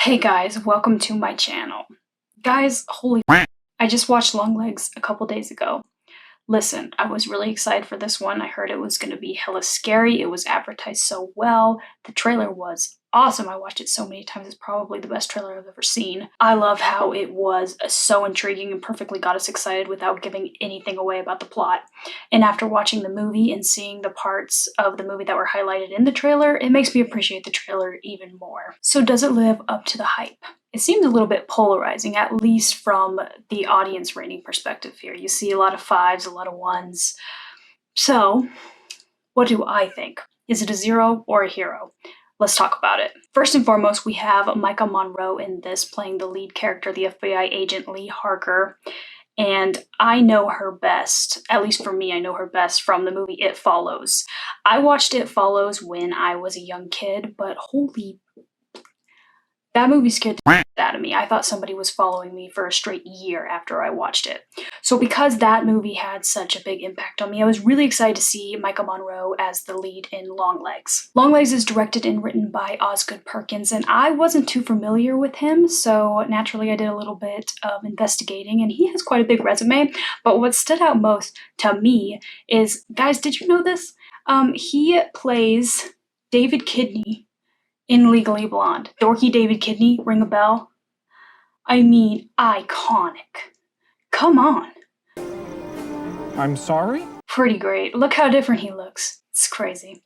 Hey guys, welcome to my channel. Guys, holy I just watched Longlegs a couple days ago. Listen, I was really excited for this one. I heard it was gonna be hella scary. It was advertised so well. The trailer was awesome. I watched it so many times. It's probably the best trailer I've ever seen. I love how it was so intriguing and perfectly got us excited without giving anything away about the plot. And after watching the movie and seeing the parts of the movie that were highlighted in the trailer, it makes me appreciate the trailer even more. So does it live up to the hype? It seems a little bit polarizing, at least from the audience rating perspective here. You see a lot of fives, a lot of ones. So, what do I think? Is it a zero or a hero? Let's talk about it. First and foremost, we have Maika Monroe in this playing the lead character, the FBI agent Lee Harker. And I know her best, at least for me, I know her best from the movie It Follows. I watched It Follows when I was a young kid, but holy, that movie scared the shit out of me. I thought somebody was following me for a straight year after I watched it. So because that movie had such a big impact on me, I was really excited to see Maika Monroe as the lead in Longlegs. Longlegs is directed and written by Osgood Perkins, and I wasn't too familiar with him, so naturally I did a little bit of investigating, and he has quite a big resume. But what stood out most to me is, guys, did you know this? He plays David Kidney in Legally Blonde. Dorky David Kidney, ring a bell? I mean, iconic. Come on. I'm sorry? Pretty great. Look how different he looks. It's crazy.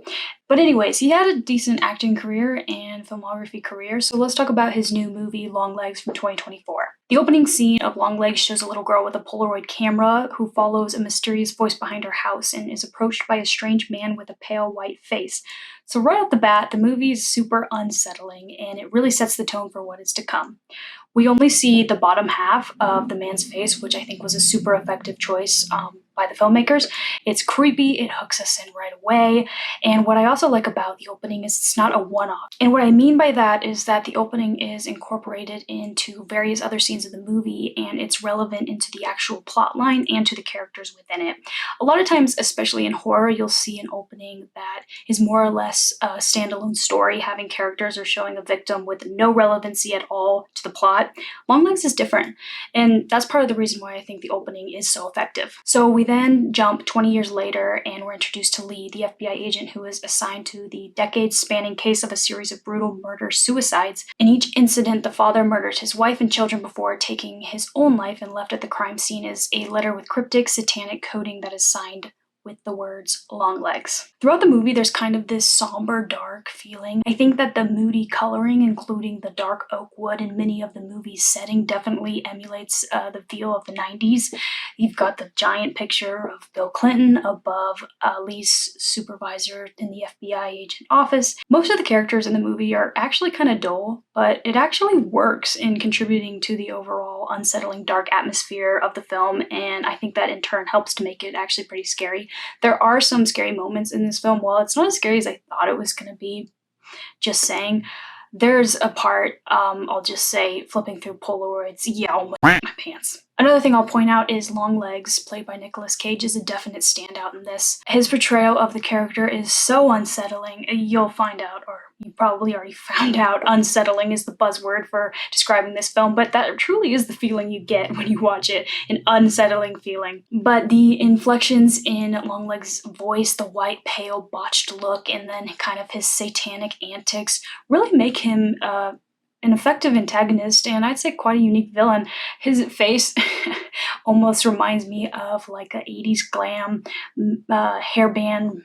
But anyways, he had a decent acting career and filmography career, so let's talk about his new movie, Longlegs, from 2024. The opening scene of Longlegs shows a little girl with a Polaroid camera who follows a mysterious voice behind her house and is approached by a strange man with a pale white face. So right off the bat, the movie is super unsettling, and it really sets the tone for what is to come. We only see the bottom half of the man's face, which I think was a super effective choice by the filmmakers. It's creepy, it hooks us in right away, and what I also like about the opening is it's not a one-off. And what I mean by that is that the opening is incorporated into various other scenes of the movie, and it's relevant into the actual plot line and to the characters within it. A lot of times, especially in horror, you'll see an opening that is more or less a standalone story, having characters or showing a victim with no relevancy at all to the plot. Longlegs is different, and that's part of the reason why I think the opening is so effective. So we then jump 20 years later, and we're introduced to Lee, the FBI agent who is assigned to the decades-spanning case of a series of brutal murder-suicides. In each incident, the father murdered his wife and children before taking his own life, and left at the crime scene is a letter with cryptic satanic coding that is signed with the words Longlegs. Throughout the movie, there's kind of this somber, dark feeling. I think that the moody coloring, including the dark oak wood in many of the movie's setting, definitely emulates the feel of the 90s. You've got the giant picture of Bill Clinton above Lee's supervisor in the FBI agent office. Most of the characters in the movie are actually kind of dull, but it actually works in contributing to the overall unsettling dark atmosphere of the film, and I think that in turn helps to make it actually pretty scary. There are some scary moments in this film. While it's not as scary as I thought it was going to be, just saying, there's a part, I'll just say, flipping through Polaroids, yeah, almost my pants. Another thing I'll point out is Longlegs, played by Nicolas Cage, is a definite standout in this. His portrayal of the character is so unsettling. You'll find out, or you probably already found out, unsettling is the buzzword for describing this film, but that truly is the feeling you get when you watch it, an unsettling feeling. But the inflections in Longlegs' voice, the white, pale, botched look, and then kind of his satanic antics really make him an effective antagonist, and I'd say quite a unique villain. His face almost reminds me of like a 80s glam hairband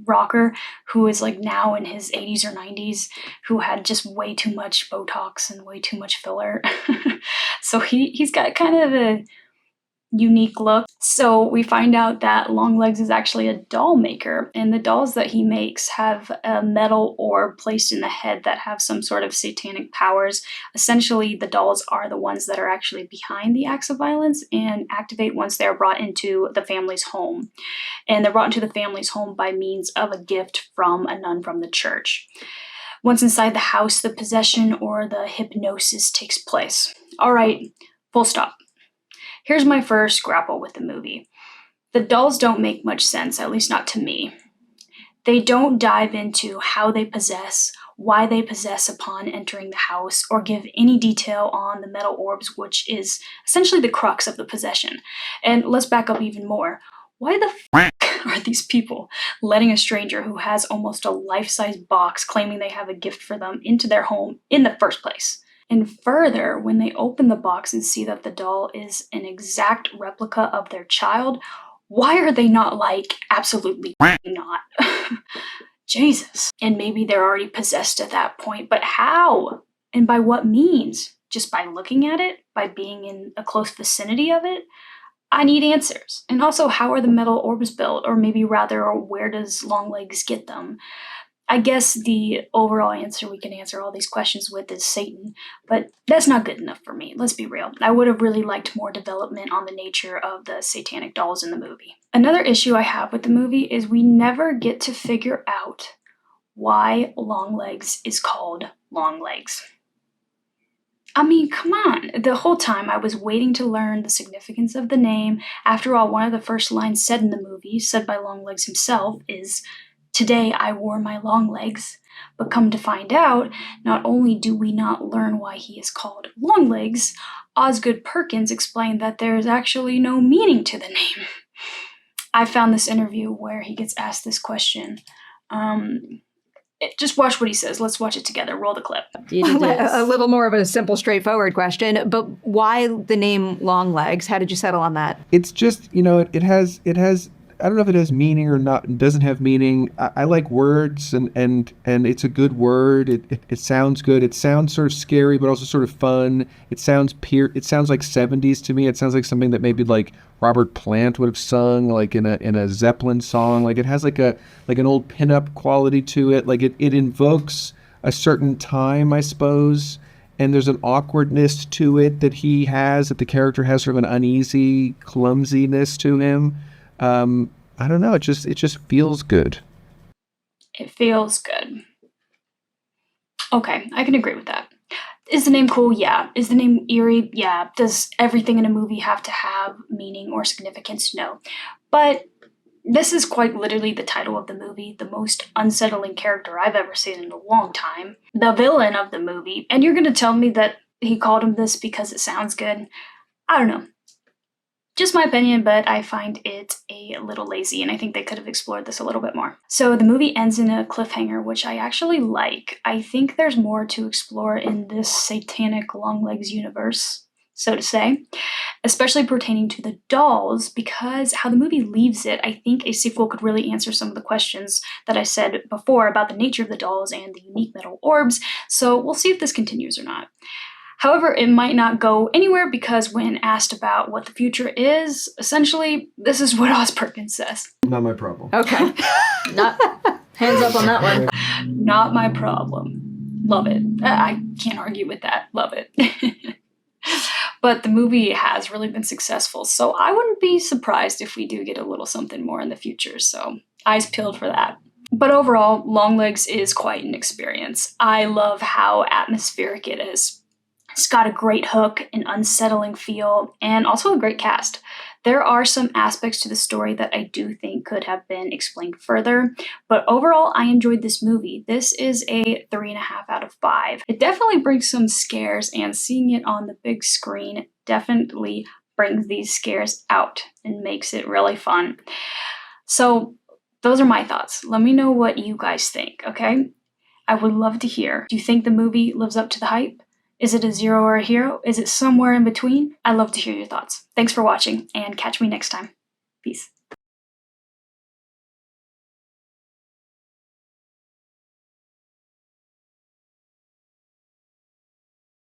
rocker who is like now in his 80s or 90s, who had just way too much Botox and way too much filler. So he's got kind of a unique look. So we find out that Longlegs is actually a doll maker, and the dolls that he makes have a metal orb placed in the head that have some sort of satanic powers. Essentially, the dolls are the ones that are actually behind the acts of violence and activate once they're brought into the family's home. And they're brought into the family's home by means of a gift from a nun from the church. Once inside the house, the possession or the hypnosis takes place. All right, full stop. Here's my first grapple with the movie. The dolls don't make much sense, at least not to me. They don't dive into how they possess, why they possess upon entering the house, or give any detail on the metal orbs, which is essentially the crux of the possession. And let's back up even more. Why the f*** are these people letting a stranger who has almost a life-size box claiming they have a gift for them into their home in the first place? And further, when they open the box and see that the doll is an exact replica of their child, why are they not like, absolutely not? Jesus. And maybe they're already possessed at that point, but how? And by what means? Just by looking at it? By being in a close vicinity of it? I need answers. And also, how are the metal orbs built? Or maybe rather, where does Longlegs get them? I guess the overall answer we can answer all these questions with is Satan, but that's not good enough for me, let's be real. I would have really liked more development on the nature of the satanic dolls in the movie. Another issue I have with the movie is we never get to figure out why Longlegs is called Longlegs. I mean, come on. The whole time I was waiting to learn the significance of the name. After all, one of the first lines said in the movie, said by Longlegs himself, is, "Today I wore my long legs." But come to find out, not only do we not learn why he is called Longlegs, Osgood Perkins explained that there is actually no meaning to the name. I found this interview where he gets asked this question. Just watch what he says. Let's watch it together. Roll the clip. A little more of a simple, straightforward question, but why the name Longlegs? How did you settle on that? It's just, it has, I don't know if it has meaning or not. It doesn't have meaning. I like words, and it's a good word. It sounds good. It sounds sort of scary, but also sort of fun. It sounds It sounds like 70s to me. It sounds like something that maybe like Robert Plant would have sung, like in a Zeppelin song. Like it has like an old pinup quality to it. Like it invokes a certain time, I suppose. And there's an awkwardness to it that the character has, sort of an uneasy clumsiness to him. I don't know. It just feels good. It feels good. Okay, I can agree with that. Is the name cool? Yeah. Is the name eerie? Yeah. Does everything in a movie have to have meaning or significance? No. But this is quite literally the title of the movie, the most unsettling character I've ever seen in a long time, the villain of the movie, and you're gonna tell me that he called him this because it sounds good? I don't know. Just my opinion, but I find it a little lazy, and I think they could have explored this a little bit more. So the movie ends in a cliffhanger, which I actually like. I think there's more to explore in this satanic Longlegs universe, so to say, especially pertaining to the dolls, because how the movie leaves it, I think a sequel could really answer some of the questions that I said before about the nature of the dolls and the unique metal orbs, so we'll see if this continues or not. However, it might not go anywhere because when asked about what the future is, essentially, this is what Oz Perkins says. Not my problem. Okay. Not hands up on that one. Not my problem. Love it. I can't argue with that. Love it. But the movie has really been successful, so I wouldn't be surprised if we do get a little something more in the future, so eyes peeled for that. But overall, Longlegs is quite an experience. I love how atmospheric it is. It's got a great hook, an unsettling feel, and also a great cast. There are some aspects to the story that I do think could have been explained further, but overall, I enjoyed this movie. This is a 3.5 out of 5. It definitely brings some scares, and seeing it on the big screen definitely brings these scares out and makes it really fun. So, those are my thoughts. Let me know what you guys think, okay? I would love to hear. Do you think the movie lives up to the hype? Is it a 0 or a hero? Is it somewhere in between? I'd love to hear your thoughts. Thanks for watching, and catch me next time. Peace.